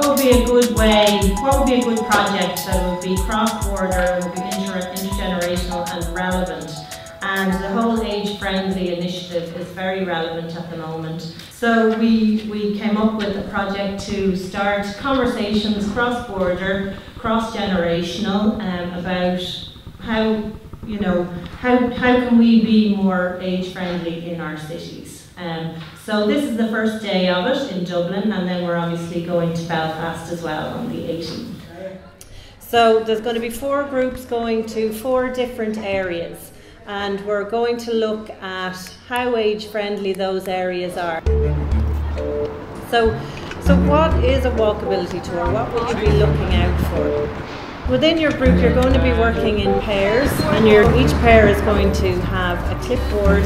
what would be a good way, what would be a good project that would be cross-border, would be intergenerational and relevant? And the whole age-friendly initiative is very relevant at the moment. So we came up with a project to start conversations cross-border, cross-generational about how, you know, how can we be more age-friendly in our cities. So this is the first day of it in Dublin, and then we're obviously going to Belfast as well on the 18th. So there's going to be 4 groups going to 4 different areas, and we're going to look at how age-friendly those areas are. So what is a walkability tour? What will you be looking out for? Within your group, you're going to be working in pairs, and each pair is going to have a clipboard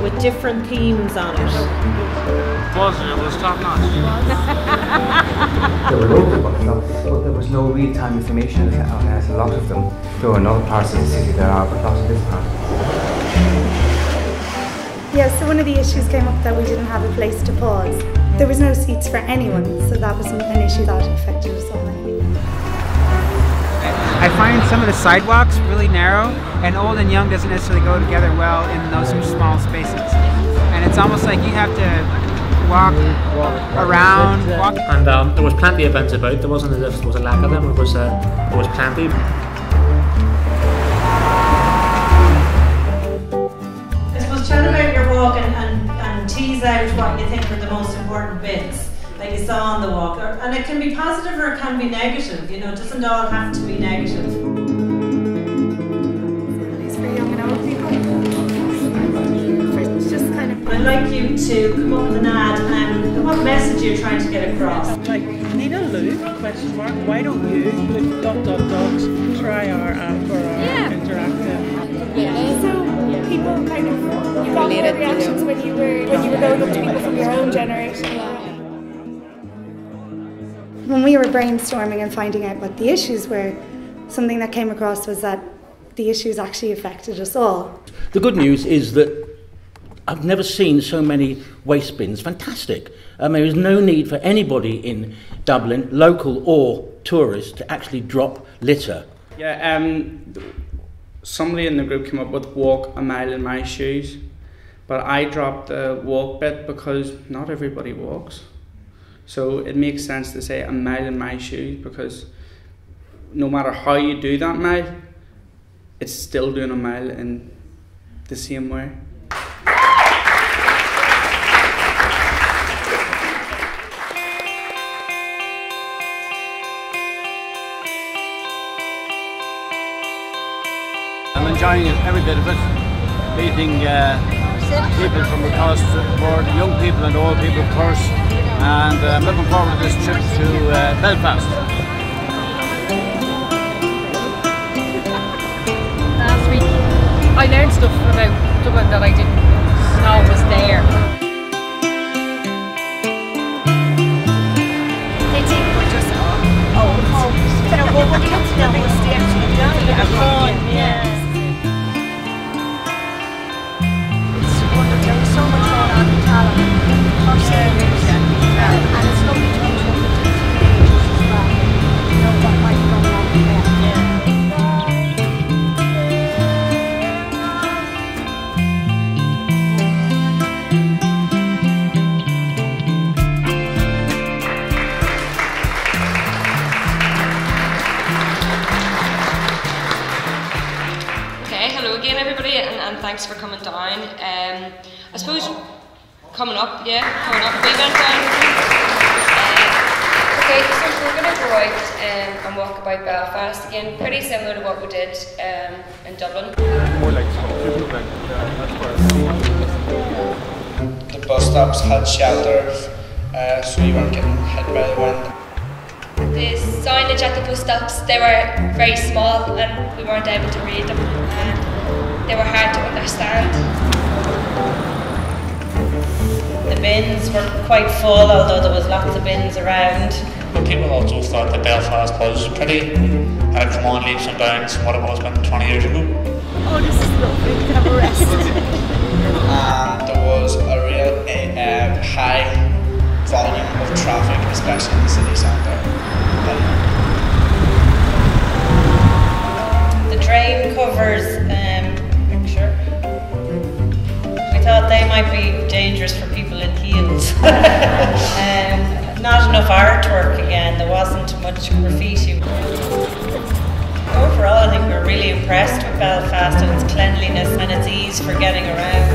with different themes on it. It was top notch. There were loads of books, but there was no real-time information on a lot of them. There were in other parts of the city there are, but not in this part. Yeah, so one of the issues came up that we didn't have a place to pause. There was no seats for anyone, so that was an issue that affected us all. I find some of the sidewalks really narrow, and old and young doesn't necessarily go together well in those small spaces. And it's almost like you have to walk around. And there was plenty of events about. There wasn't as if there was a lack of them. There was plenty. I suppose chat about your walk and tease out what you think are the most important bits that you saw on the walk, and it can be positive or it can be negative, you know, it doesn't all have to be negative. It's for young and old people. It's just kind of... I'd like you to come up with an ad and what message you're trying to get across. Like, need a loop, question mark, why don't you, with ... try our app for our interactive. Yeah. So people kind of, you got more reactions when you were going up to people from your own generation. When we were brainstorming and finding out what the issues were, something that came across was that the issues actually affected us all. The good news is that I've never seen so many waste bins. Fantastic. There is no need for anybody in Dublin, local or tourist, to actually drop litter. Yeah, somebody in the group came up with walk a mile in my shoes, but I dropped the walk bit because not everybody walks. So it makes sense to say a mile in my shoes, because no matter how you do that mile, it's still doing a mile in the same way. I'm enjoying every bit of it, meeting people from across the board, young people and old people of course, and I'm looking forward to this trip to Belfast. Last week I learned stuff about Dublin that I didn't know was there. They think we're just but when you get to know us, they actually have fun, yeah. There's so much going on in Tallaght for service, and it's lovely to meet with the teenagers as well. You know what might be going on with them. Okay, hello again everybody, and thanks for coming down. I suppose coming up, we went down. Okay, so we're going to go out and walk about Belfast again, pretty similar to what we did in Dublin. More like The bus stops had shelters, so you weren't getting hit by the wind. The signage at the bus stops, they were very small and we weren't able to read them. They were hard to understand. The bins were quite full, although there was lots of bins around. But people also thought that Belfast was pretty, and it come on leaps and bounds from what it was about 20 years ago. Oh, this is lovely, we can have a rest. And there was a real high volume of traffic, especially in the city centre. The train covers picture. We thought they might be dangerous for people in heels. Not enough artwork again, there wasn't much graffiti. Overall, I think we're really impressed with Belfast and its cleanliness and its ease for getting around.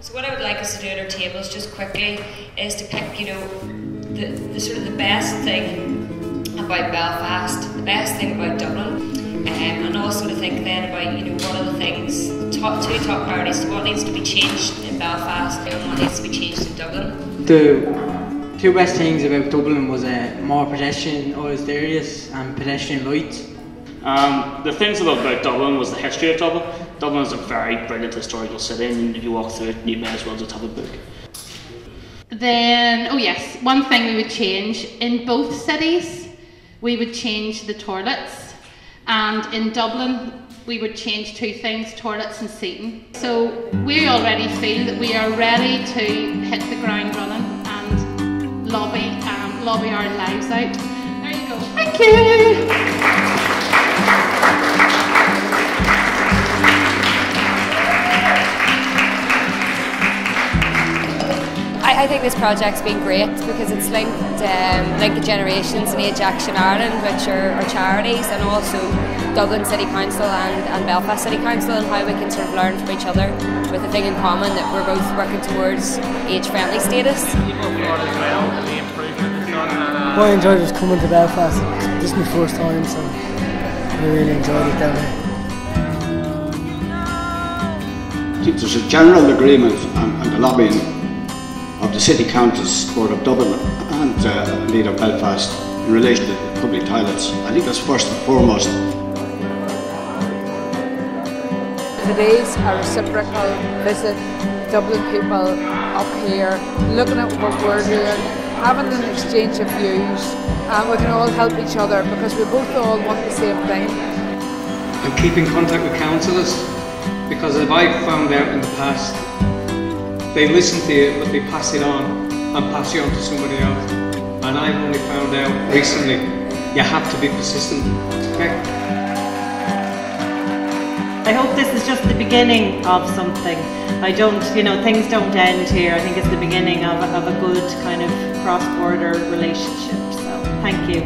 So what I would like us to do at our tables just quickly is to pick, you know, the sort of the best thing about Belfast, the best thing about Dublin, and also to think then about, you know, what are the things, two top priorities, what needs to be changed in Belfast and what needs to be changed in Dublin. The two best things about Dublin was more pedestrian areas and pedestrian lights. The things I loved about Dublin was the history of Dublin. Dublin is a very brilliant historical city, and if you walk through it, you may as well just have a book. Then, oh yes, one thing we would change in both cities, we would change the toilets, and in Dublin we would change two things, toilets and seating. So we already feel that we are ready to hit the ground running and lobby our lives out. There you go. Thank you. I think this project's been great because it's linked Generations and Age Action Ireland, which are charities, and also Dublin City Council and Belfast City Council, and how we can sort of learn from each other with a thing in common that we're both working towards age-friendly status. What I enjoyed was coming to Belfast. This is my first time, so I really enjoyed it down here. There's a general agreement on the lobbying of the City Council's support of Dublin and indeed of Belfast in relation to public toilets. I think that's first and foremost. Today's a reciprocal visit, Dublin people up here, looking at what we're doing, having an exchange of views, and we can all help each other because we both all want the same thing. And keep in contact with councillors, because as I've found out in the past, they listen to you, but they pass it on and pass you on to somebody else. And I've only found out recently, you have to be persistent. Okay? I hope this is just the beginning of something. I don't, you know, things don't end here. I think it's the beginning of a good kind of cross-border relationship. So, thank you.